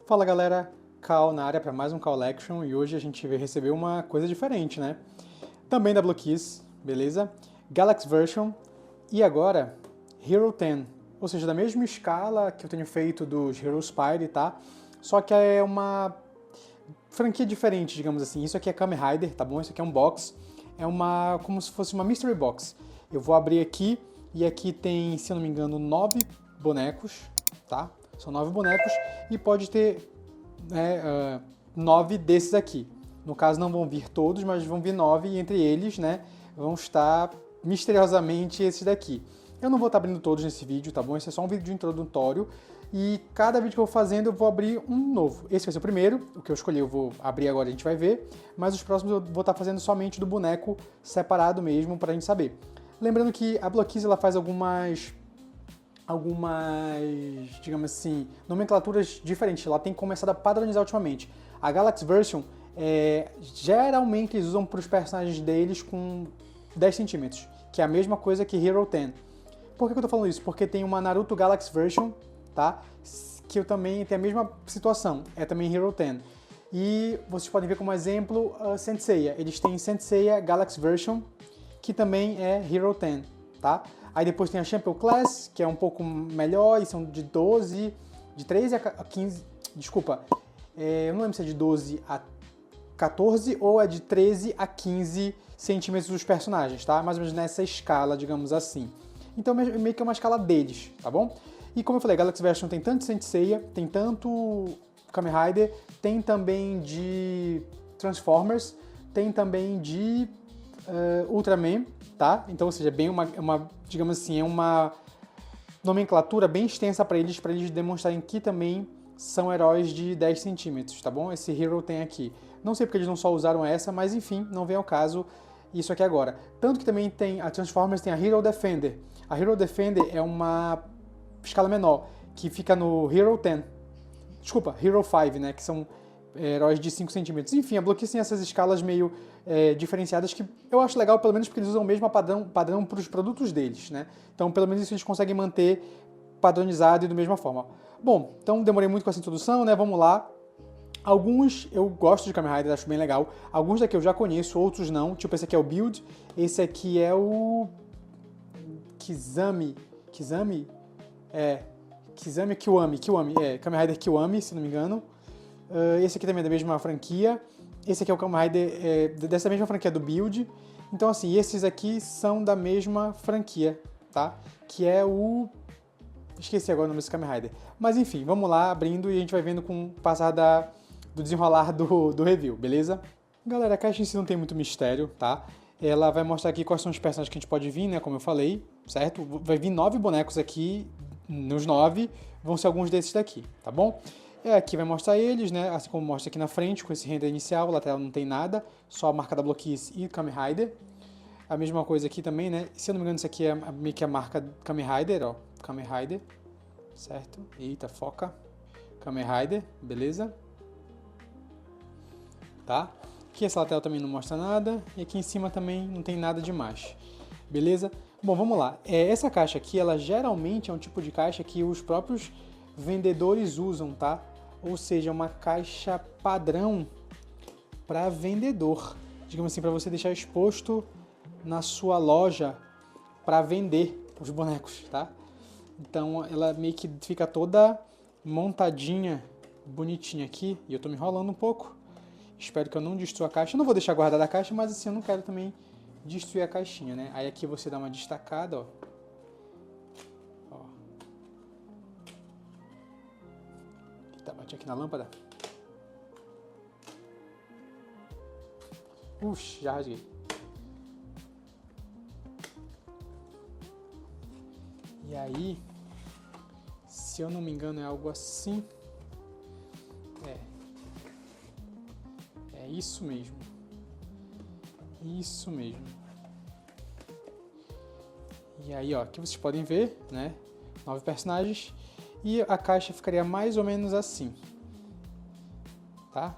Fala galera, Cal na área para mais um Collection e hoje a gente vai receber uma coisa diferente, né? Também da Blockkeys, beleza? Galaxy Version e agora Hero 10, ou seja, da mesma escala que eu tenho feito dos Hero Spire, tá? Só que é uma franquia diferente, digamos assim. Isso aqui é Kamen Rider, tá bom? Isso aqui é um box, como se fosse uma Mystery Box. Eu vou abrir aqui e aqui tem, se eu não me engano, 9 bonecos, tá? São 9 bonecos e pode ter 9 desses aqui. No caso não vão vir todos, mas vão vir 9 e entre eles, né, vão estar misteriosamente esses daqui. Eu não vou estar abrindo todos nesse vídeo, tá bom? Esse é só um vídeo introdutório e cada vídeo que eu vou fazendo eu vou abrir um novo. Esse vai ser o primeiro, o que eu escolhi eu vou abrir agora, a gente vai ver, mas os próximos eu vou estar fazendo somente do boneco separado mesmo para a gente saber. Lembrando que a Blockkeys ela faz algumas, digamos assim, nomenclaturas diferentes. Ela tem começado a padronizar ultimamente. A Galaxy Version, geralmente eles usam para os personagens deles com 10 centímetros, que é a mesma coisa que Hero 10. Por que eu tô falando isso? Porque tem uma Naruto Galaxy Version, tá? Que eu também tem a mesma situação, é também Hero 10. E vocês podem ver como exemplo Saint Seiya. Eles têm Saint Seiya Galaxy Version, que também é Hero 10, tá? Aí depois tem a Champion Class, que é um pouco melhor, e são de 13 a 15, desculpa, eu não lembro se é de 12 a 14 ou é de 13 a 15 centímetros dos personagens, tá? Mais ou menos nessa escala, digamos assim. Então meio que é uma escala deles, tá bom? E como eu falei, a Galaxy Version tem tanto Saint Seiya, tem tanto Kamen Rider, tem também de Transformers, tem também de Ultraman, tá? Então, ou seja, bem digamos assim, é uma nomenclatura bem extensa para eles demonstrarem que também são heróis de 10 centímetros, tá bom? Esse Hero tem aqui. Não sei porque eles não só usaram essa, mas enfim, não vem ao caso isso aqui agora. Tanto que também tem a Transformers, tem a Hero Defender. A Hero Defender é uma escala menor, que fica no Hero 10. Desculpa, Hero 5, né? Que são heróis de 5 centímetros. Enfim, a Blockkeys tem essas escalas meio diferenciadas que eu acho legal, pelo menos porque eles usam o mesmo padrão para os produtos deles, né? Então, pelo menos isso eles conseguem manter padronizado e da mesma forma. Bom, então demorei muito com essa introdução, né? Vamos lá. Alguns eu gosto de Kamen Rider, acho bem legal. Alguns daqui eu já conheço, outros não. Tipo, esse aqui é o Build, esse aqui é o Kizami, Kiwami, Kamen Rider Kiwami, se não me engano. Esse aqui também é da mesma franquia. Esse aqui é o Kamen Rider dessa mesma franquia do Build. Então, assim, esses aqui são da mesma franquia, tá? Que é o... Esqueci agora o nome desse Kamen Rider. Mas, enfim, vamos lá, abrindo e a gente vai vendo com o passar do desenrolar do review, beleza? Galera, a caixa em si não tem muito mistério, tá? Ela vai mostrar aqui quais são os personagens que a gente pode vir, né? Como eu falei, certo? Vai vir 9 bonecos aqui. Nos 9 vão ser alguns desses daqui, tá bom? Aqui vai mostrar eles, né? Assim como mostra aqui na frente, com esse render inicial, lateral não tem nada, só a marca da Blockkeys e Kamen Rider. A mesma coisa aqui também, né? Se eu não me engano, isso aqui é meio que a marca Kamen Rider, ó. Kamen Rider, certo? Eita, foca. Kamen Rider, beleza? Tá? Aqui essa lateral também não mostra nada, e aqui em cima também não tem nada demais, beleza? Bom, vamos lá. Essa caixa aqui, ela geralmente é um tipo de caixa que os próprios vendedores usam, tá? Ou seja, uma caixa padrão para vendedor, digamos assim, para você deixar exposto na sua loja para vender os bonecos, tá? Então ela meio que fica toda montadinha, bonitinha aqui, e eu tô me enrolando um pouco. Espero que eu não destrua a caixa. Eu não vou deixar guardada a caixa, mas assim eu não quero também destruir a caixinha, né? Aí aqui você dá uma destacada, ó. Eita, bati aqui na lâmpada. Uxi, já rasguei. E aí, se eu não me engano, é algo assim. É isso mesmo. Isso mesmo. E aí, ó, aqui vocês podem ver, né? 9 personagens. E a caixa ficaria mais ou menos assim. Tá?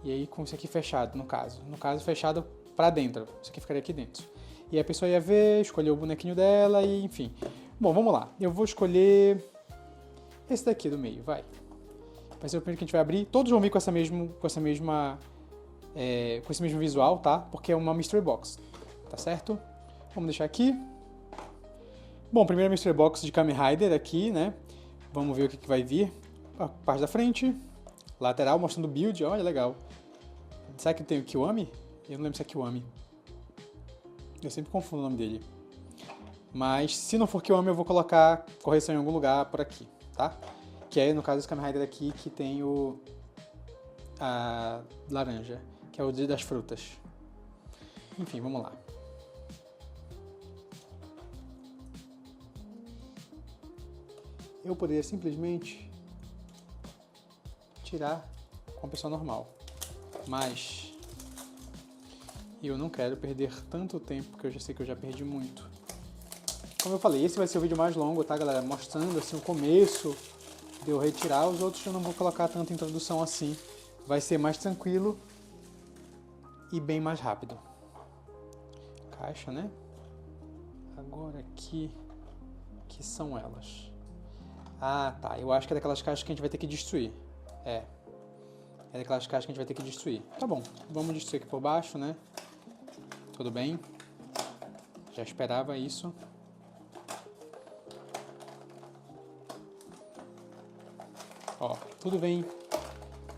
E aí com isso aqui fechado, no caso. No caso, fechado pra dentro. Isso aqui ficaria aqui dentro. E aí a pessoa ia ver, escolher o bonequinho dela e enfim. Bom, vamos lá. Eu vou escolher esse daqui do meio, vai. Vai ser o primeiro que a gente vai abrir. Todos vão vir com esse mesmo visual, tá? Porque é uma Mystery Box, tá certo? Vamos deixar aqui. Bom, primeiro Mystery Box de Kamen Rider aqui, né? Vamos ver o que vai vir. A parte da frente, lateral, mostrando o build, olha, legal. Será que tem o Kiwami? Eu não lembro se é Kiwami. Eu sempre confundo o nome dele. Mas se não for Kiwami, eu vou colocar correção em algum lugar por aqui, tá? Que é, no caso, esse Kamen Rider aqui, que tem a laranja, que é o das frutas. Enfim, vamos lá. Eu poderia simplesmente tirar com a pessoa normal, mas eu não quero perder tanto tempo, porque eu já sei que eu já perdi muito. Como eu falei, esse vai ser o vídeo mais longo, tá, galera? Mostrando assim o começo de eu retirar. Os outros eu não vou colocar tanta introdução assim. Vai ser mais tranquilo e bem mais rápido. Caixa, né? Agora aqui, que são elas? Ah, tá. Eu acho que é daquelas caixas que a gente vai ter que destruir. É daquelas caixas que a gente vai ter que destruir. Tá bom, vamos destruir aqui por baixo, né? Tudo bem. Já esperava isso. Ó, tudo vem.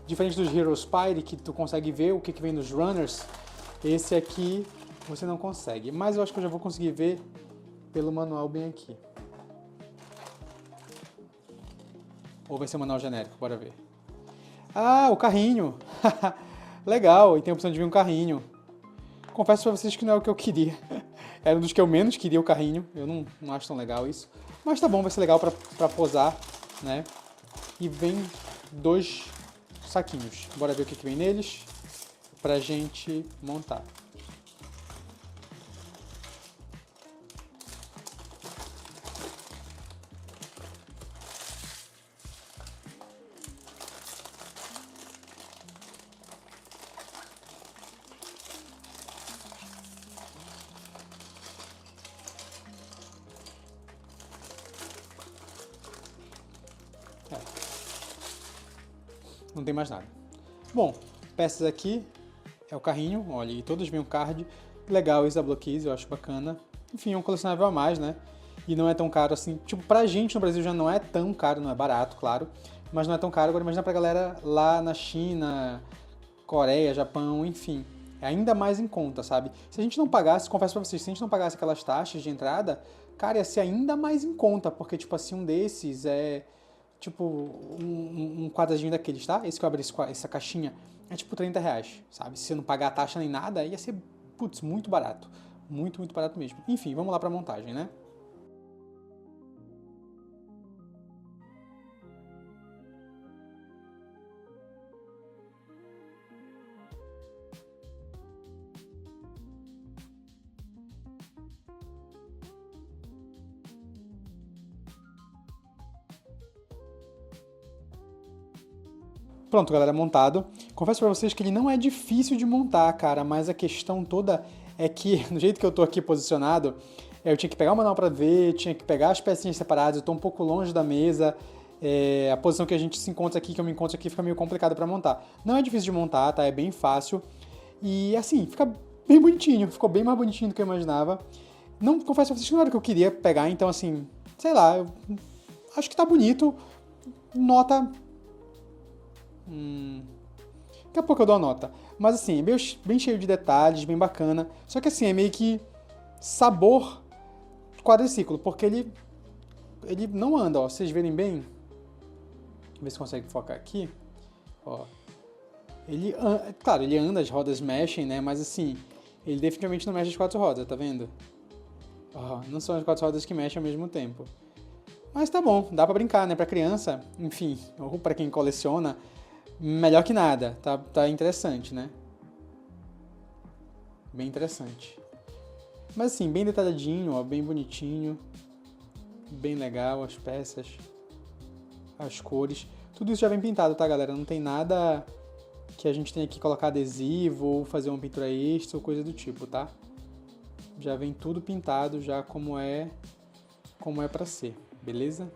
Diferente dos Heroes Spire, que tu consegue ver o que vem nos Runners, esse aqui você não consegue. Mas eu acho que eu já vou conseguir ver pelo manual bem aqui. Ou vai ser um manual genérico? Bora ver. Ah, o carrinho! Legal, e tem a opção de vir um carrinho. Confesso pra vocês que não é o que eu queria. Era um dos que eu menos queria, o carrinho. Eu não acho tão legal isso. Mas tá bom, vai ser legal pra posar, né? E vem 2 saquinhos. Bora ver o que vem neles pra gente montar. Não tem mais nada. Bom, peças aqui é o carrinho, olha, e todos vêm um card. Legal, Isa Blockkeys, eu acho bacana. Enfim, é um colecionável a mais, né? E não é tão caro assim. Tipo, pra gente no Brasil já não é tão caro, não é barato, claro. Mas não é tão caro. Agora imagina pra galera lá na China, Coreia, Japão, enfim. É ainda mais em conta, sabe? Se a gente não pagasse, confesso pra vocês, se a gente não pagasse aquelas taxas de entrada, cara, ia ser ainda mais em conta. Porque, tipo assim, um desses é... Tipo, um quadradinho daqueles, tá? Esse que eu abri, essa caixinha, é tipo 30 reais, sabe? Se você não pagar a taxa nem nada, ia ser, putz, muito barato. Muito, muito barato mesmo. Enfim, vamos lá pra montagem, né? Pronto, galera, montado. Confesso pra vocês que ele não é difícil de montar, cara, mas a questão toda é que, do jeito que eu tô aqui posicionado, eu tinha que pegar o manual pra ver, tinha que pegar as pecinhas separadas, eu tô um pouco longe da mesa, a posição que a gente se encontra aqui, que eu me encontro aqui, fica meio complicado pra montar. Não é difícil de montar, tá? É bem fácil. E, assim, fica bem bonitinho, ficou bem mais bonitinho do que eu imaginava. Não, confesso pra vocês que não era o que eu queria pegar, então, assim, sei lá, eu acho que tá bonito, nota... Daqui a pouco eu dou a nota. Mas assim, é bem cheio de detalhes, bem bacana. Só que assim, é meio que sabor quadriciclo, porque ele não anda, ó. Vocês verem bem. Deixa eu ver se consegue focar aqui. Ó. Claro, ele anda, as rodas mexem, né? Mas assim, ele definitivamente não mexe as 4 rodas, tá vendo? Ó, não são as 4 rodas que mexem ao mesmo tempo. Mas tá bom, dá pra brincar, né? Pra criança, enfim, ou pra quem coleciona, melhor que nada. Tá interessante, né? Bem interessante. Mas assim, bem detalhadinho, ó, bem bonitinho. Bem legal as peças. As cores. Tudo isso já vem pintado, tá, galera? Não tem nada que a gente tenha que colocar adesivo ou fazer uma pintura extra ou coisa do tipo, tá? Já vem tudo pintado já como é pra ser, beleza?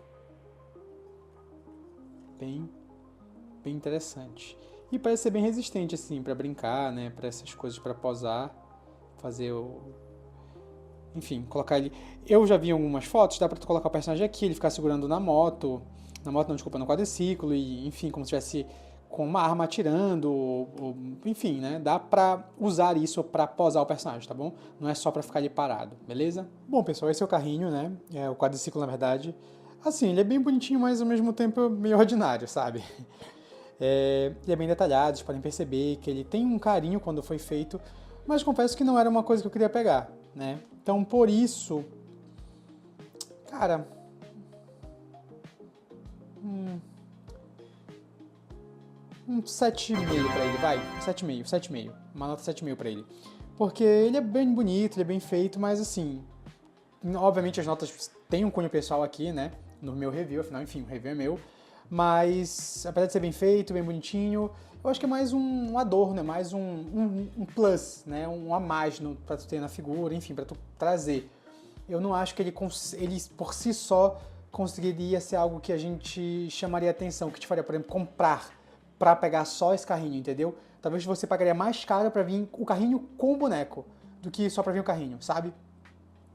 Bem bem interessante. E parece ser bem resistente, assim, pra brincar, né? Pra essas coisas, pra posar, fazer o... Enfim, colocar ele... Eu já vi algumas fotos, dá pra tu colocar o personagem aqui, ele ficar segurando na moto não, desculpa, no quadriciclo, e enfim, como se estivesse com uma arma atirando, enfim, né? Dá pra usar isso pra posar o personagem, tá bom? Não é só pra ficar ali parado, beleza? Bom, pessoal, esse é o carrinho, né? É o quadriciclo, na verdade. Assim, ele é bem bonitinho, mas ao mesmo tempo meio ordinário, sabe? Ele é bem detalhado, vocês podem perceber que ele tem um carinho quando foi feito, mas confesso que não era uma coisa que eu queria pegar, né? Então, por isso, cara, um 7,5 pra ele, vai, 7,5, 7,5, uma nota 7,5 pra ele. Porque ele é bem bonito, ele é bem feito, mas assim, obviamente as notas têm um cunho pessoal aqui, né, no meu review, afinal, enfim, o review é meu, mas apesar de ser bem feito, bem bonitinho, eu acho que é mais um adorno, é mais um plus, né, um a mais pra tu ter na figura, enfim, pra tu trazer. Eu não acho que ele por si só conseguiria ser algo que a gente chamaria atenção, que te faria, por exemplo, comprar pra pegar só esse carrinho, entendeu? Talvez você pagaria mais caro pra vir o carrinho com o boneco do que só pra vir o carrinho, sabe?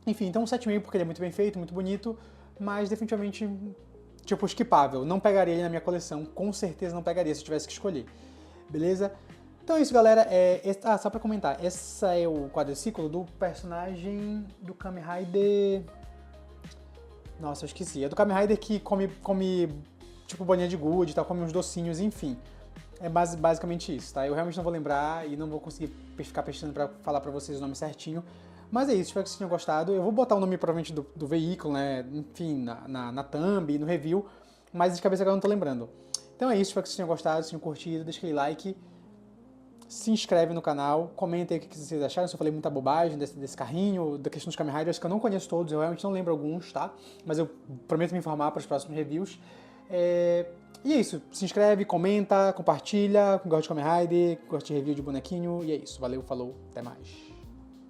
Enfim, então um 7,5 porque ele é muito bem feito, muito bonito, mas definitivamente, tipo, skipável. Não pegaria ele na minha coleção, com certeza não pegaria se eu tivesse que escolher. Beleza? Então é isso, galera. Só pra comentar, esse é o quadriciclo do personagem do Kamen Rider... Nossa, eu esqueci. É do Kamen Rider que come tipo bolinha de gude e tal, come uns docinhos, enfim. É basicamente isso, tá? Eu realmente não vou lembrar e não vou conseguir ficar pesquisando pra falar pra vocês o nome certinho. Mas é isso, espero que vocês tenham gostado. Eu vou botar o nome provavelmente do veículo, né? Enfim, na thumb, no review. Mas de cabeça agora eu não tô lembrando. Então é isso, espero que vocês tenham gostado, se tenham curtido, deixa aquele like. Se inscreve no canal, comenta aí o que vocês acharam, se eu falei muita bobagem desse carrinho, da questão dos Kamen Riders, que eu não conheço todos, eu realmente não lembro alguns, tá? Mas eu prometo me informar para os próximos reviews. E é isso, se inscreve, comenta, compartilha, gosta de Kamen Rider, gosta de review de bonequinho, e é isso. Valeu, falou, até mais.